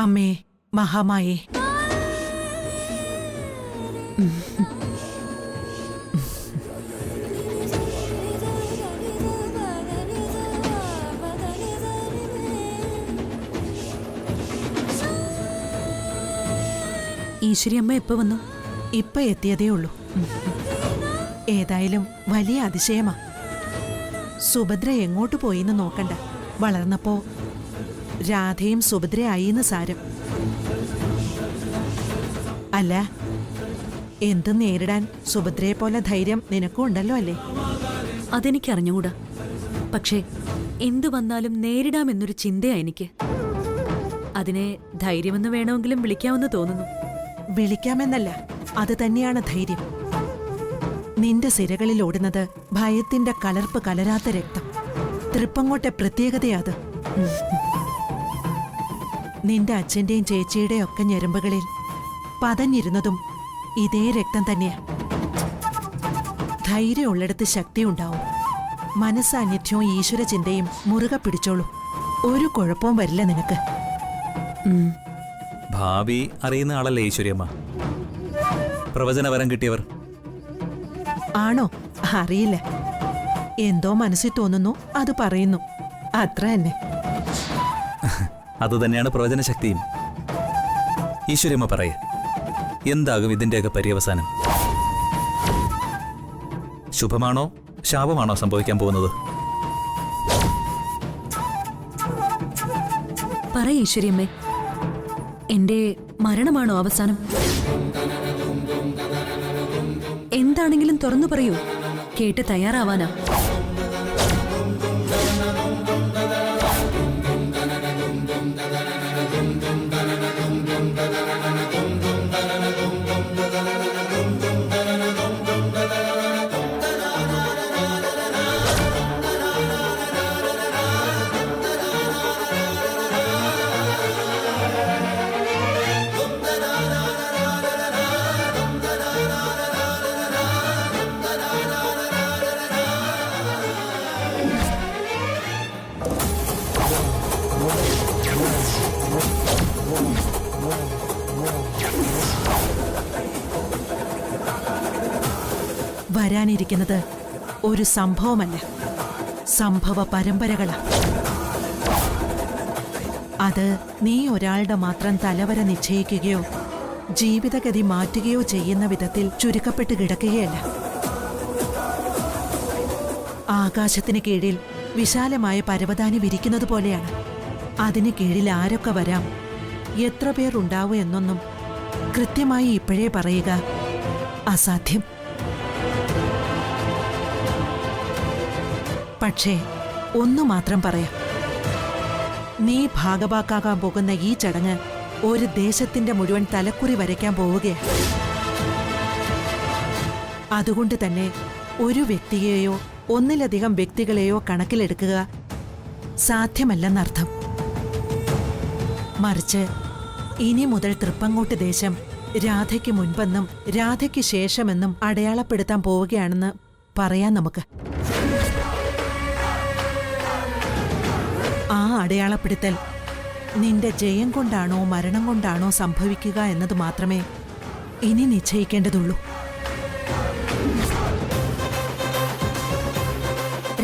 അമ്മേ മഹാമായേ, ഈശ്വരിയമ്മ എപ്പോ വന്നു? ഇപ്പൊ എത്തിയതേ ഉള്ളൂ. ഏതായാലും വലിയ അതിശയമാ. സുഭദ്ര എങ്ങോട്ട് പോയിന്ന് നോക്കണ്ട. വളർന്നപ്പോ രാധയും സുഭദ്രയായിന്ന് സാരം. അല്ല, എന്തും നേരിടാൻ സുഭദ്രയെ പോലെ ധൈര്യം നിനക്കും ഉണ്ടല്ലോ അല്ലേ? അതെനിക്കറിഞ്ഞുകൂടാ. പക്ഷേ എന്തു വന്നാലും നേരിടാമെന്നൊരു ചിന്തയാ എനിക്ക്. അതിനെ ധൈര്യമെന്ന് വേണമെങ്കിലും വിളിക്കാമെന്ന് തോന്നുന്നു. വിളിക്കാമെന്നല്ല, അത് തന്നെയാണ് ധൈര്യം. നിന്റെ സിരകളിൽ ഓടുന്നത് ഭയത്തിന്റെ കലർപ്പ് കലരാത്ത രക്തം. തൃപ്പങ്ങോട്ടെ പ്രത്യേകതയാത്. നിന്റെ അച്ഛന്റെയും ചേച്ചിയുടെയും ഒക്കെ ഞരമ്പുകളിൽ പതഞ്ഞിരുന്നതും ഇതേ രക്തം തന്നെയാ. ധൈര്യമുള്ളിടത്ത് ശക്തിയുണ്ടാവും. മനസ്സാന്നിധ്യവും ഈശ്വര ചിന്തയും മുറുകെ പിടിച്ചോളൂ. ഒരു കുഴപ്പവും വരില്ല നിനക്ക്. ഭാവി അറിയുന്ന ആളല്ലേ ഈശ്വരിയമ്മ? പ്രവചനവരം കിട്ടിയവർ ആണോ? അറിയില്ല. എന്തോ മനസ്സിൽ തോന്നുന്നു, അത് പറയുന്നു. അത്ര തന്നെ. അതുതന്നെയാണ് പ്രവചനശക്തിയും. ഈശ്വരിയമ്മ പറയേ, എന്താകും ഇതിന്റെയൊക്കെ പര്യവസാനം? ശുഭമാണോ ശാപമാണോ സംഭവിക്കാൻ പോകുന്നത്? പറ ഈശ്വരിയമ്മേ, എന്റെ മരണമാണോ അവസാനം? എന്താണെങ്കിലും തുറന്നു പറയൂ. കേട്ട് തയ്യാറാവാനാ. വരാനിരിക്കുന്നത് ഒരു സംഭവമല്ല, സംഭവ പരമ്പരകളാണ്. അത് നീ ഒരാളുടെ മാത്രം തലവര നിശ്ചയിക്കുകയോ ജീവിതഗതി മാറ്റുകയോ ചെയ്യുന്ന വിധത്തിൽ ചുരുക്കപ്പെട്ട് കിടക്കുകയല്ല. ആകാശത്തിന് കീഴിൽ വിശാലമായ പരവതാനി വിരിക്കുന്നത് പോലെയാണ്. അതിന് കീഴിൽ ആരൊക്കെ വരാം, എത്ര പേർ ഉണ്ടാവും എന്നൊന്നും കൃത്യമായി ഇപ്പോഴേ പറയുക അസാധ്യം. പക്ഷേ ഒന്നു മാത്രം പറയാം, നീ ഭാഗവാക്കാകാൻ പോകുന്ന ഈ ചടങ്ങ് ഒരു ദേശത്തിന്റെ മുഴുവൻ തലക്കുറി വരയ്ക്കാൻ പോവുകയാണ്. അതുകൊണ്ട് തന്നെ ഒരു വ്യക്തിയെയോ ഒന്നിലധികം വ്യക്തികളെയോ കണക്കിലെടുക്കുക സാധ്യമല്ലെന്നർത്ഥം. മറിച്ച് ഇനി മുതൽ തൃപ്പങ്ങോട്ട് ദേശം രാധയ്ക്ക് മുൻപെന്നും രാധയ്ക്ക് ശേഷമെന്നും അടയാളപ്പെടുത്താൻ പോവുകയാണെന്ന് പറയാം നമുക്ക്. ആ അടയാളപ്പെടുത്തൽ നിന്റെ ജയം കൊണ്ടാണോ മരണം കൊണ്ടാണോ സംഭവിക്കുക എന്നത് മാത്രമേ ഇനി നിശ്ചയിക്കേണ്ടതുള്ളൂ.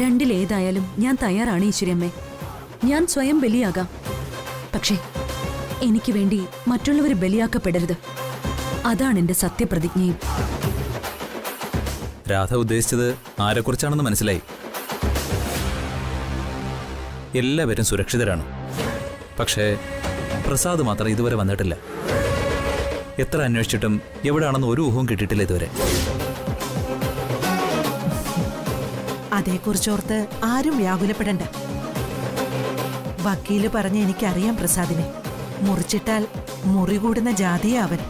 രണ്ടിലേതായാലും ഞാൻ തയ്യാറാണ് ഈശ്വരിയമ്മേ. ഞാൻ സ്വയം ബലിയാകാം. പക്ഷേ എനിക്ക് വേണ്ടി മറ്റുള്ളവർ ബലിയാക്കപ്പെടരുത്. അതാണ് എന്റെ സത്യപ്രതിജ്ഞയും. രാധ ഉദ്ദേശിച്ചത് ആരെക്കുറിച്ചാണെന്ന് മനസ്സിലായി. എല്ലാവരും സുരക്ഷിതരാണ്. പക്ഷേ പ്രസാദ് മാത്രം ഇതുവരെ വന്നിട്ടില്ല. എത്ര അന്വേഷിച്ചിട്ടും എവിടെയാണെന്ന് ഒരു ഊഹവും കിട്ടിയിട്ടില്ല ഇതുവരെ. അതേക്കുറിച്ചോർത്ത് ആരും വ്യാകുലപ്പെടണ്ട. വക്കീല് പറഞ്ഞ് എനിക്കറിയാം പ്രസാദിനെ. മുറിച്ചിട്ടാൽ മുറി കൂടുന്ന ജാതിയെ അവൻ.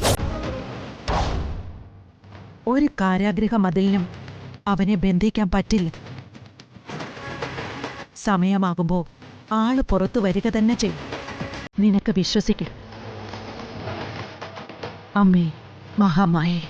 ഒരു കാരാഗൃഹ മതിലിനും അവനെ ബന്ധിക്കാൻ പറ്റില്ല. സമയമാകുമ്പോ ആള് പുറത്തു വരിക തന്നെ ചെയ്യും. നിനക്ക് വിശ്വസിക്കും. അമ്മേ മഹാമായേ.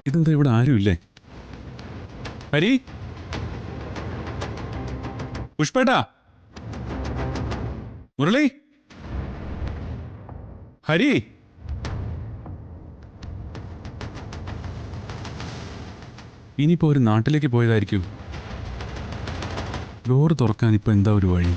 ഇതെന്താ ഇവിടെ ആരുമില്ലേ? ഹരി, പുഷ്പേട്ടാ, മുരളി, ഹരി. ഇനിയിപ്പോ ഒരു നാട്ടിലേക്ക് പോയതായിരിക്കും. ഡോറ് തുറക്കാൻ ഇപ്പൊ എന്താ ഒരു വഴി?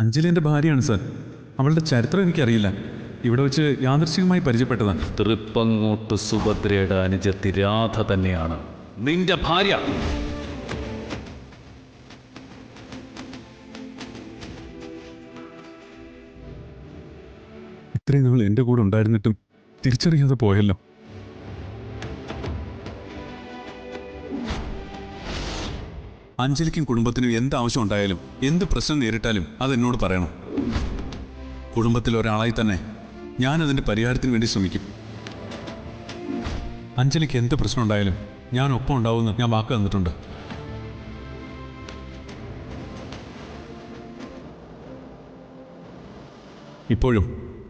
അഞ്ജലി എൻ്റെ ഭാര്യയാണ് സാർ. അവളുടെ ചരിത്രം എനിക്കറിയില്ല. ഇവിടെ വെച്ച് യാദൃശ്ചികമായി പരിചയപ്പെട്ടതാണ്. തൃപ്പങ്ങോട്ട് സുഭദ്രയുടെ അനുജത്തി രാധ തന്നെയാണ് നിന്റെ ഭാര്യ. ഇത്രയും നാൾ എൻ്റെ കൂടെ ഉണ്ടായിരുന്നിട്ടും തിരിച്ചറിയാതെ പോയല്ലോ. അഞ്ജലിക്കും കുടുംബത്തിനും എന്ത് ആവശ്യം ഉണ്ടായാലും എന്ത് പ്രശ്നം നേരിട്ടാലും അതെന്നോട് പറയണം. കുടുംബത്തിൽ ഒരാളായി തന്നെ ഞാനതിൻ്റെ പരിഹാരത്തിന് വേണ്ടി ശ്രമിക്കും. അഞ്ജലിക്ക് എന്ത് പ്രശ്നം ഉണ്ടായാലും ഞാൻ ഒപ്പം ഉണ്ടാവുമെന്ന് ഞാൻ വാക്ക് തന്നിട്ടുണ്ട്. ഇപ്പോഴും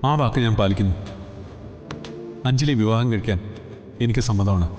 ആ വാക്ക് ഞാൻ പാലിക്കുന്നു. അഞ്ജലി വിവാഹം കഴിക്കാൻ എനിക്ക് സമ്മതമാണ്.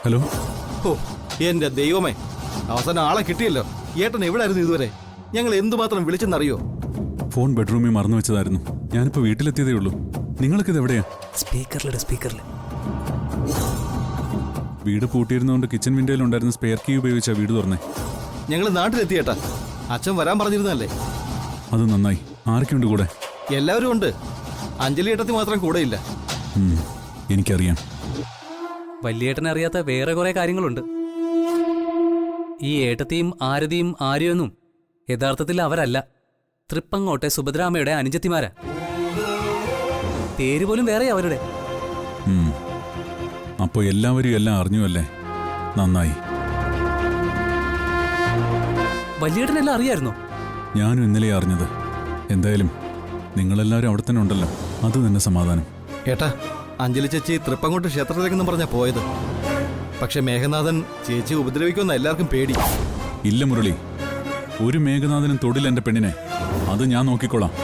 ഹലോ. ഓ എന്റെ ദൈവമേ, അവസാനം ആളെ കിട്ടിയല്ലോ. ഏട്ടൻ എവിടായിരുന്നു ഇതുവരെ? ഞങ്ങൾ എന്തുമാത്രം വിളിച്ചെന്നറിയോ? ഫോൺ ബെഡ്റൂമിൽ മറന്നു വെച്ചതായിരുന്നു. ഞാനിപ്പോൾ വീട്ടിലെത്തിയതേ ഉള്ളൂ. നിങ്ങൾക്കിത് എവിടെയാ? സ്പീക്കറിൽ വീട് പൂട്ടിയിരുന്നുകൊണ്ട് കിച്ചൺ വിൻഡോയിൽ ഉണ്ടായിരുന്ന സ്പെയർ കീ ഉപയോഗിച്ചാ വീട് തുറന്നേ. ഞങ്ങൾ നാട്ടിലെത്തിയേട്ടാ. അച്ഛൻ വരാൻ പറഞ്ഞിരുന്നല്ലേ? അത് നന്നായി. ആരൊക്കെയുണ്ട് കൂടെ? എല്ലാവരും ഉണ്ട്. അഞ്ജലി ഏട്ടത്തി മാത്രം കൂടെ ഇല്ല. എനിക്കറിയാം. വല്യേട്ടനെ അറിയാത്ത വേറെ കുറെ കാര്യങ്ങളുണ്ട്. ഈ ഏട്ടത്തെയും ആരതിയും ആര്യൊന്നും യഥാർത്ഥത്തിൽ അവരല്ല. തൃപ്പങ്ങോട്ടെ സുഭദ്രാമയുടെ അനുജത്തിമാരാ. പേര് പോലും വേറെ അവരുടെ. അപ്പോൾ എല്ലാവരും എല്ലാം അറിഞ്ഞു അല്ലേ? നന്നായി. വല്യേട്ടനെല്ലാം അറിയായിരുന്നോ? ഞാനും ഇന്നലെ അറിഞ്ഞത്. എന്തായാലും നിങ്ങളെല്ലാവരും അവിടെ തന്നെ ഉണ്ടല്ലോ, അത് തന്നെ സമാധാനം. ഏട്ടാ, അഞ്ജലി ചേച്ചി തൃപ്പങ്ങോട്ട് ക്ഷേത്രത്തിലേക്കെന്നും പറഞ്ഞാ പോയത്. പക്ഷെ മേഘനാഥൻ ചേച്ചി ഉപദ്രവിക്കുമെന്ന എല്ലാവർക്കും പേടി. ഇല്ല മുരളി, ഒരു മേഘനാഥനും തൊടിൽ എൻ്റെ പെണ്ണിനെ. അത് ഞാൻ നോക്കിക്കോളാം.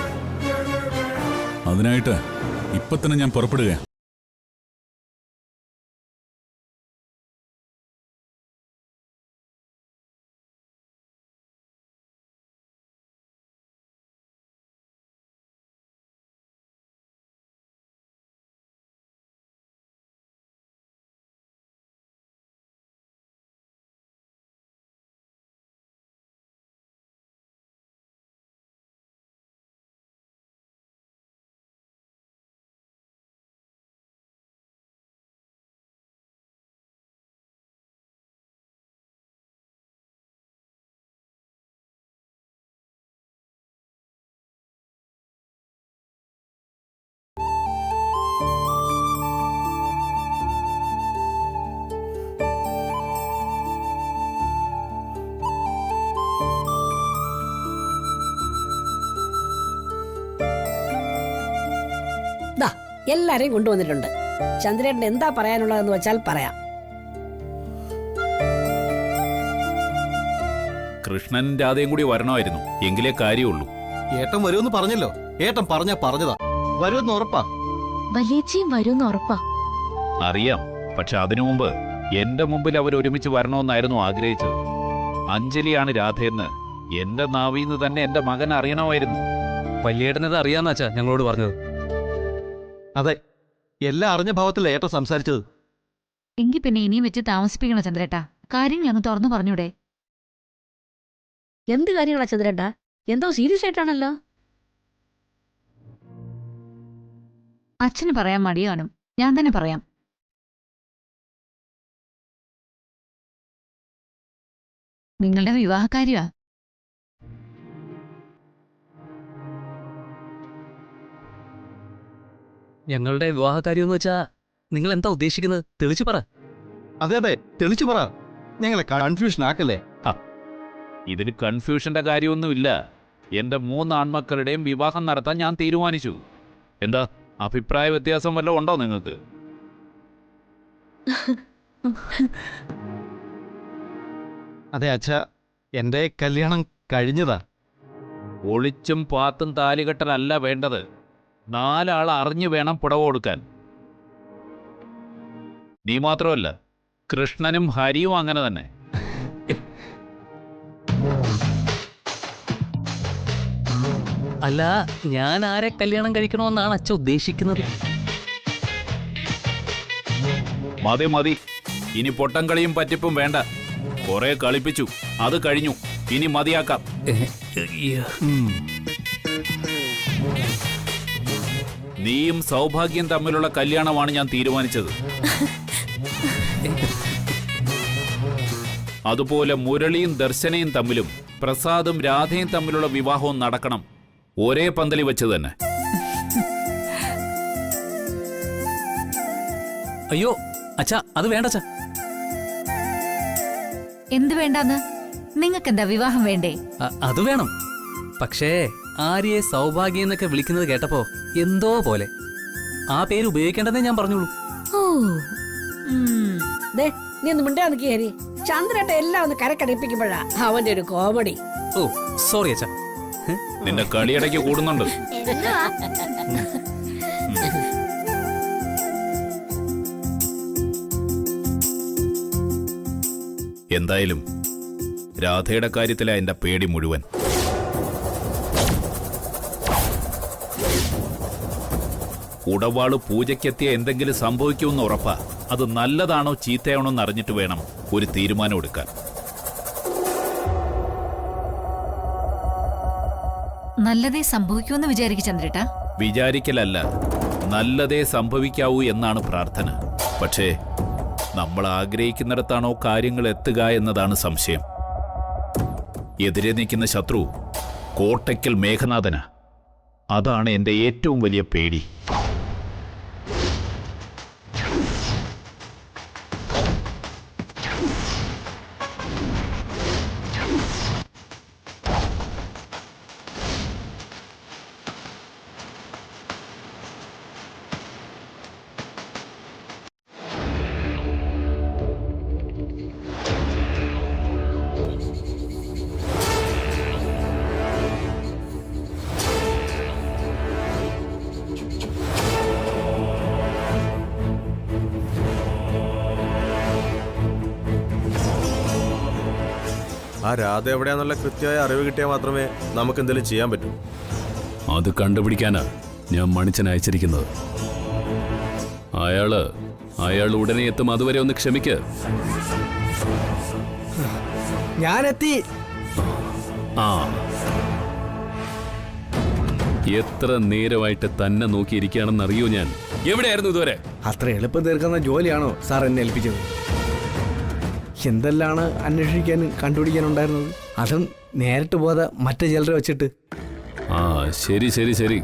അതിനായിട്ട് ഇപ്പൊ തന്നെ ഞാൻ പുറപ്പെടുകയാണ്. എല്ലാരെയും കൊണ്ടുവന്നിട്ടുണ്ട്. ചന്ദ്രേട്ടൻ എന്താ പറയാനുള്ളതെന്ന് വെച്ചാൽ പറയാം. കൃഷ്ണൻ രാധയും കൂടി വരണമായിരുന്നു, എങ്കിലേ കാര്യമുള്ളൂ. ഏട്ടൻ വരുമെന്ന് പറഞ്ഞല്ലോ. ഏട്ടൻ പറഞ്ഞതാ. വരുമെന്ന് ഉറപ്പാ. വലിയച്ചിയും വരുമെന്ന് ഉറപ്പാ. അറിയാം, പക്ഷെ അതിനു മുമ്പ് എന്റെ മുമ്പിൽ അവർ ഒരുമിച്ച് വരണമെന്നായിരുന്നു ആഗ്രഹിച്ചത്. അഞ്ജലിയാണ് രാധയെന്ന് എന്റെ നാവിന്ന് തന്നെ എന്റെ മകൻ അറിയണമായിരുന്നു. വല്യേട്ടനത് അറിയാന്നാച്ചാ ഞങ്ങളോട് പറഞ്ഞത്. അതെ, എല്ലാം അറിഞ്ഞ ഭാവത്തിലല്ല ഏട്ടൻ സംസാരിച്ചത്. എങ്കിൽ പിന്നെ ഇനിയും വെച്ച് താമസിപ്പിക്കണോ ചന്ദ്രേട്ടാ? കാര്യങ്ങൾ അങ്ങ് തുറന്നു പറഞ്ഞൂടെ? എന്ത് കാര്യങ്ങളാ ചന്ദ്രേട്ടാ? എന്തോ സീരിയസ് ആയിട്ടാണല്ലോ. അച്ഛന് പറയാൻ മടിയാനും, ഞാൻ തന്നെ പറയാം. നിങ്ങളുടെ വിവാഹക്കാരിയാ. ഞങ്ങളുടെ വിവാഹകാര്യമെന്ന് വെച്ചാ നിങ്ങൾ എന്താ ഉദ്ദേശിക്കുന്നത്? തെളിച്ചു പറ. അതെ, തെളിച്ചു പറ. ഞങ്ങളെ കൺഫ്യൂഷൻ ആക്കല്ലേ. ഇതിന് കൺഫ്യൂഷന്റെ കാര്യമൊന്നുമില്ല. എന്റെ 3 ആൺമക്കളുടെയും വിവാഹം നടത്താൻ ഞാൻ തീരുമാനിച്ചു. എന്താ അഭിപ്രായ വ്യത്യാസം വല്ലതും ഉണ്ടോ നിങ്ങൾക്ക്? അതെ അച്ഛാ, എന്റെ കല്യാണം കഴിഞ്ഞതാ. ഒളിച്ചും പാത്തും താലികെട്ടലല്ല വേണ്ടത്. 4 ആൾ അറിഞ്ഞു വേണം പുടവ കൊടുക്കാൻ. നീ മാത്രമല്ല, കൃഷ്ണനും ഹരിയും അങ്ങനെ തന്നെ. അല്ല, ഞാൻ ആരെ കല്യാണം കഴിക്കണമെന്നാണ് അച്ഛൻ ഉദ്ദേശിക്കുന്നത്? മതി, ഇനി പൊട്ടം കളിയും പറ്റിപ്പും വേണ്ട. കുറെ കളിപ്പിച്ചു, അത് കഴിഞ്ഞു. ഇനി മതിയാക്കാം. നീയും സൗഭാഗ്യം തമ്മിലുള്ള കല്യാണമാണ് ഞാൻ തീരുമാനിച്ചത്. അതുപോലെ മുരളിയും ദർശനയും തമ്മിലും പ്രസാദും രാധയും തമ്മിലുള്ള വിവാഹവും നടക്കണം, ഒരേ പന്തലി വെച്ച് തന്നെ. അയ്യോ അച്ഛാ, അത് വേണ്ട അച്ഛാ. എന്ത് വേണ്ടാന്ന്? നിങ്ങൾക്കെന്താ വിവാഹം വേണ്ടേ? അത് വേണം. പക്ഷേ ആര്യയെ സൗഭാഗ്യം എന്നൊക്കെ വിളിക്കുന്നത് കേട്ടപ്പോ എന്തോ പോലെ. ആ പേര് ഉപയോഗിക്കേണ്ടതേ ഞാൻ പറഞ്ഞോളൂ. നീ ഒന്ന് മിണ്ടാ നിൽക്കി ഹരി. ചന്ദ്രേട്ട എല്ലാം ഒന്ന് കരക്കടിപ്പിക്കുമ്പോഴാ അവന്റെ ഒരു കോമഡി. ഓ സോറി അച്ഛാ. നിന്റെ കളിയിടയ്ക്ക് കൂടുന്നുണ്ട്. എന്തായാലും രാധയുടെ കാര്യത്തിലാ എന്റെ പേടി മുഴുവൻ. ഉടവാള് പൂജയ്ക്കെത്തിയ എന്തെങ്കിലും സംഭവിക്കുമെന്ന് ഉറപ്പാ. അത് നല്ലതാണോ ചീത്തയാണോ എന്ന് അറിഞ്ഞിട്ട് വേണം ഒരു തീരുമാനം എടുക്കാൻ. നല്ലതേ സംഭവിക്കുമെന്ന് വിചാരിക്കും ചന്ദ്രേട്ടാ. വിചാരിക്കലല്ല, നല്ലതേ സംഭവിക്കാവൂ എന്നാണ് പ്രാർത്ഥന. പക്ഷേ നമ്മൾ ആഗ്രഹിക്കുന്നിടത്താണോ കാര്യങ്ങൾ എത്തുക എന്നതാണ് സംശയം. എതിരെ നിൽക്കുന്ന ശത്രു കോട്ടയ്ക്കൽ മേഘനാഥനാ. അതാണ് എൻ്റെ ഏറ്റവും വലിയ പേടി. ആ രാധ എവിടെയാന്നുള്ള കൃത്യമായ അറിവ് കിട്ടിയാൽ മാത്രമേ നമുക്ക് എന്തെങ്കിലും ചെയ്യാൻ പറ്റൂ. അത് കണ്ടുപിടിക്കാനാ ഞാൻ മണിച്ചൻ അയച്ചിരിക്കുന്നത്. അയാൾ ഉടനെ എത്തും. അതുവരെ ഒന്ന് ക്ഷമിക്ക്. ഞാനെത്തി. ആ, എത്ര നേരമായിട്ട് തന്നെ നോക്കിയിരിക്കുകയാണെന്ന് അറിയോ ഞാൻ. എവിടെയായിരുന്നു ഇതുവരെ? അത്ര എളുപ്പം തീർക്കുന്ന ജോലിയാണോ സാർ എന്നെ ഏൽപ്പിച്ചത്? എന്തെല്ലാണ് അന്വേഷിക്കാനും കണ്ടുപിടിക്കാനുണ്ടായിരുന്നത്? അതും നേരിട്ട് പോകാതെ മറ്റു ചിലരെ വെച്ചിട്ട്. ആ ശരി ശരി ശരി.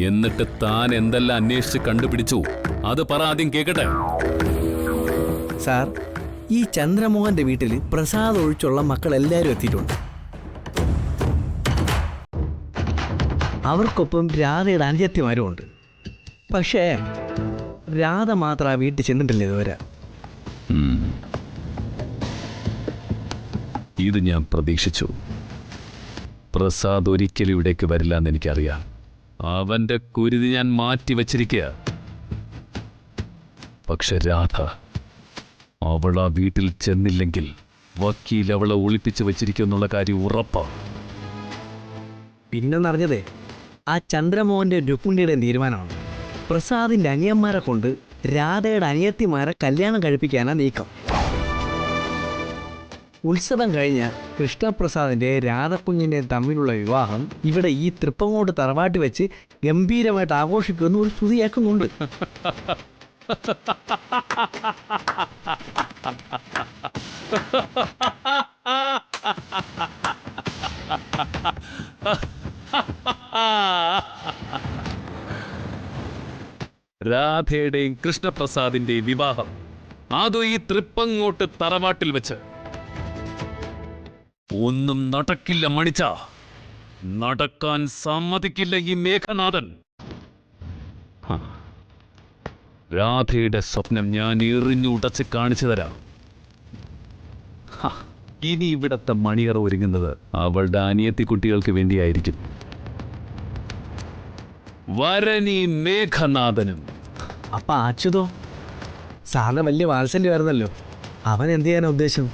എന്നിട്ട് താൻ എന്തെല്ലാം അന്വേഷിച്ച് കണ്ടുപിടിച്ചു അത് പറ, ആദ്യം കേക്കട്ടെ. സാർ, ഈ ചന്ദ്രമോഹന്റെ വീട്ടിൽ പ്രസാദ് ഒഴിച്ചുള്ള മക്കൾ എല്ലാവരും എത്തിയിട്ടുണ്ട്. അവർക്കൊപ്പം രാധയുടെ അനുജത്തിമാരും ഉണ്ട്. പക്ഷേ രാധ മാത്രം ആ വീട്ടിൽ ചെന്നിട്ടില്ല ഇതുവരെ. ഇത് ഞാൻ പ്രതീക്ഷിച്ചു. പ്രസാദ് ഒരിക്കലും ഇവിടേക്ക് വരില്ല എന്ന് എനിക്കറിയാം. അവന്റെ കുരുതി ഞാൻ മാറ്റി വച്ചിരിക്കുക. പക്ഷെ രാധ, അവൾ ആ വീട്ടിൽ ചെന്നില്ലെങ്കിൽ വക്കീൽ അവളെ ഒളിപ്പിച്ച് വെച്ചിരിക്കുന്നുള്ള കാര്യം ഉറപ്പാ. പിന്നൊന്നറിഞ്ഞതേ ആ ചന്ദ്രമോഹന്റെ രുക്മിണിയുടെയും തീരുമാനമാണ്. പ്രസാദിന്റെ അനിയന്മാരെ കൊണ്ട് രാധയുടെ അനിയത്തിമാരെ കല്യാണം കഴിപ്പിക്കാനാ നീക്കം. ഉത്സവം കഴിഞ്ഞ കൃഷ്ണപ്രസാദിന്റെ രാധക്കുഞ്ഞിന്റെയും തമ്മിലുള്ള വിവാഹം ഇവിടെ ഈ തൃപ്പങ്ങോട്ട് തറവാട്ടി വെച്ച് ഗംഭീരമായിട്ട് ആഘോഷിക്കുമെന്ന് ഒരു സ്തുതി കേൾക്കുന്നുണ്ട്. രാധയുടെയും കൃഷ്ണപ്രസാദിന്റെയും വിവാഹം, അതും ഈ തൃപ്പങ്ങോട്ട് തറവാട്ടിൽ വെച്ച്. ഒന്നും നടക്കില്ല മണിച്ച, നടക്കാൻ സമ്മതിക്കില്ല ഈ മേഘനാഥൻ. രാധയുടെ സ്വപ്നം ഞാൻ എറിഞ്ഞുടച്ച് കാണിച്ചു തരാം. ഇനി ഇവിടത്തെ മണിയറ ഒരുങ്ങുന്നത് അവളുടെ അനിയത്തി കുട്ടികൾക്ക് വേണ്ടിയായിരിക്കും. വരനീ മേഘനാഥനും. അപ്പൊ അച്യുതോ? സാറിന് വലിയ വാത്സല്യമായിരുന്നല്ലോ, അവൻ എന്ത് ചെയ്യാനാ ഉദ്ദേശം?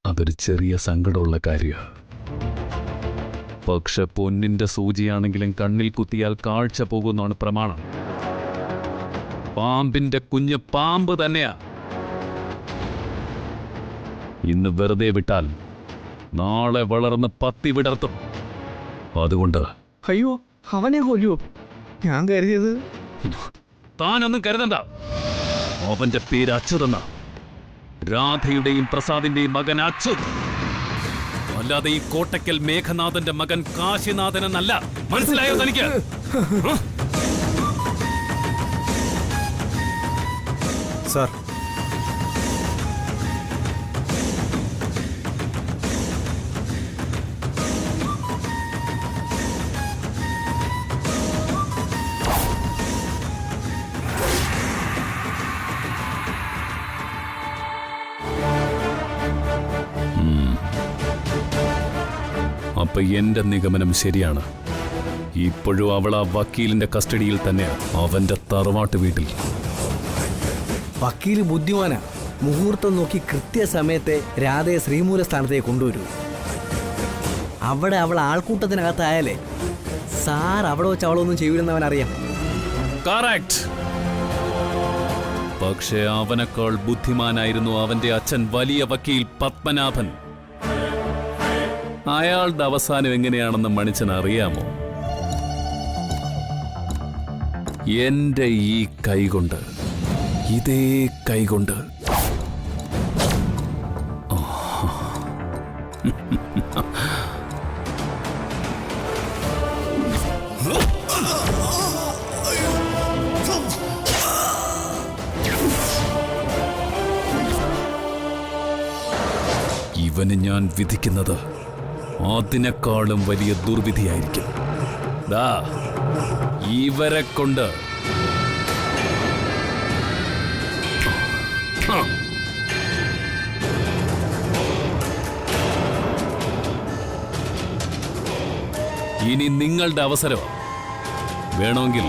അതൊരു ചെറിയ സങ്കടമുള്ള കാര്യമാണ്. പക്ഷെ പൊന്നിന്റെ സൂചിയാണെങ്കിലും കണ്ണിൽ കുത്തിയാൽ കാഴ്ച പോകുന്നതാണ് പ്രമാണം. പാമ്പിന്റെ കുഞ്ഞ് പാമ്പ് തന്നെയാ. ഇന്ന് വെറുതെ വിട്ടാൽ നാളെ വളർന്ന് പത്തി വിടർത്തും. അതുകൊണ്ട് അയ്യോ, അവനെ കൊല്ലൂ. ഞാൻ കരുതിയത്. താനൊന്നും കരുതണ്ട. അവന്റെ പേര് അച്യുതെന്ന. രാധയുടെയും പ്രസാദിന്റെയും മകൻ അച്യുത്. അല്ലാതെ ഈ കോട്ടയ്ക്കൽ മേഘനാഥന്റെ മകൻ കാശിനാഥൻ എന്നല്ല. മനസ്സിലായോ തനിക്ക്? സാർ, അപ്പൊ എന്റെ നിഗമനം ശരിയാണ്. ഇപ്പോഴും അവൾ ആ വക്കീലിന്റെ കസ്റ്റഡിയിൽ തന്നെയാ, അവന്റെ തറവാട്ട് വീട്ടിൽ. വക്കീല് ബുദ്ധിമാനാ. മുഹൂർത്തം നോക്കി കൃത്യസമയത്തെ രാധയെ ശ്രീമൂല സ്ഥാനത്തേക്ക് കൊണ്ടുവരൂ. അവിടെ അവൾ ആൾക്കൂട്ടത്തിനകത്തായാലേ സാർ അവിടെ വെച്ച് അവളൊന്നും ചെയ്യില്ലെന്ന് അവനറിയാം. കറക്റ്റ്. പക്ഷേ അവനേക്കാൾ ബുദ്ധിമാനായിരുന്നു അവന്റെ അച്ഛൻ, വലിയ വക്കീൽ പത്മനാഭൻ. അയാളുടെ അവസാനം എങ്ങനെയാണെന്ന് മണിച്ചൻ അറിയാമോ? എന്റെ ഈ കൈകൊണ്ട്, ഇതേ കൈകൊണ്ട് ഇവന് ഞാൻ വിധിക്കുന്നത് അതിനേക്കാളും വലിയ ദുർവിധിയായിരിക്കും. ദാ ഇവരെ കൊണ്ട് ഇനി നിങ്ങളുടെ അവസരം. വേണമെങ്കിൽ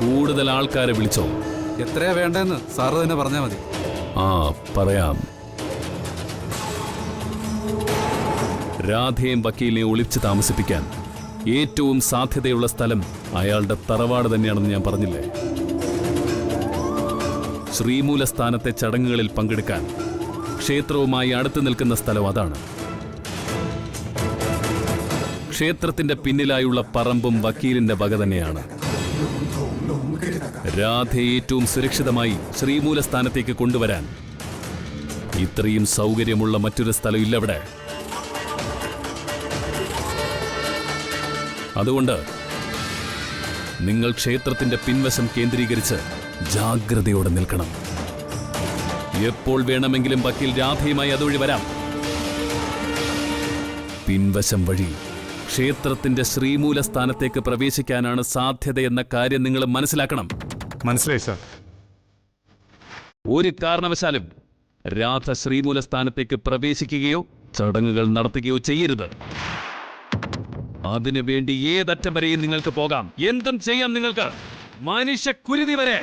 കൂടുതൽ ആൾക്കാരെ വിളിച്ചോ. എത്രയാ വേണ്ടെന്ന് സാറ് തന്നെ പറഞ്ഞാൽ മതി. ആ, പറയാം. രാധയും വക്കീലിനെ ഒളിച്ചു താമസിപ്പിക്കാൻ ഏറ്റവും സാധ്യതയുള്ള സ്ഥലം അയാളുടെ തറവാട് തന്നെയാണെന്ന് ഞാൻ പറഞ്ഞില്ലേ? ശ്രീമൂല സ്ഥാനത്തെ ചടങ്ങുകളിൽ പങ്കെടുക്കാൻ ക്ഷേത്രവുമായി അടുത്തു നിൽക്കുന്ന സ്ഥലം അതാണ്. ക്ഷേത്രത്തിന്റെ പിന്നിലായുള്ള പറമ്പും വക്കീലിന്റെ വക തന്നെയാണ്. രാധയെ ഏറ്റവും സുരക്ഷിതമായി ശ്രീമൂല സ്ഥാനത്തേക്ക് കൊണ്ടുവരാൻ ഇത്രയും സൗകര്യമുള്ള മറ്റൊരു സ്ഥലം ഇല്ലവിടെ. അതുകൊണ്ട് നിങ്ങൾ ക്ഷേത്രത്തിന്റെ പിൻവശം കേന്ദ്രീകരിച്ച് ജാഗ്രതയോടെ നിൽക്കണം. എപ്പോൾ വേണമെങ്കിലും വക്കീൽ രാധയുമായി അതുവഴി വരാം. പിൻവശം വഴി ക്ഷേത്രത്തിന്റെ ശ്രീമൂലസ്ഥാനത്തേക്ക് പ്രവേശിക്കാനാണ് സാധ്യതയെന്ന കാര്യം നിങ്ങൾ മനസ്സിലാക്കണം. മനസ്സിലായി സാർ. ഒരു കാരണവശാലും രാധ ശ്രീമൂലസ്ഥാനത്തേക്ക് പ്രവേശിക്കുകയോ ചടങ്ങുകൾ നടത്തുകയോ ചെയ്യരുത്. അതിനുവേണ്ടി ഏതറ്റം വരെയും നിങ്ങൾക്ക് പോകാം, എന്തും ചെയ്യാം നിങ്ങൾക്ക്, മനുഷ്യക്കുരുതി വരെ.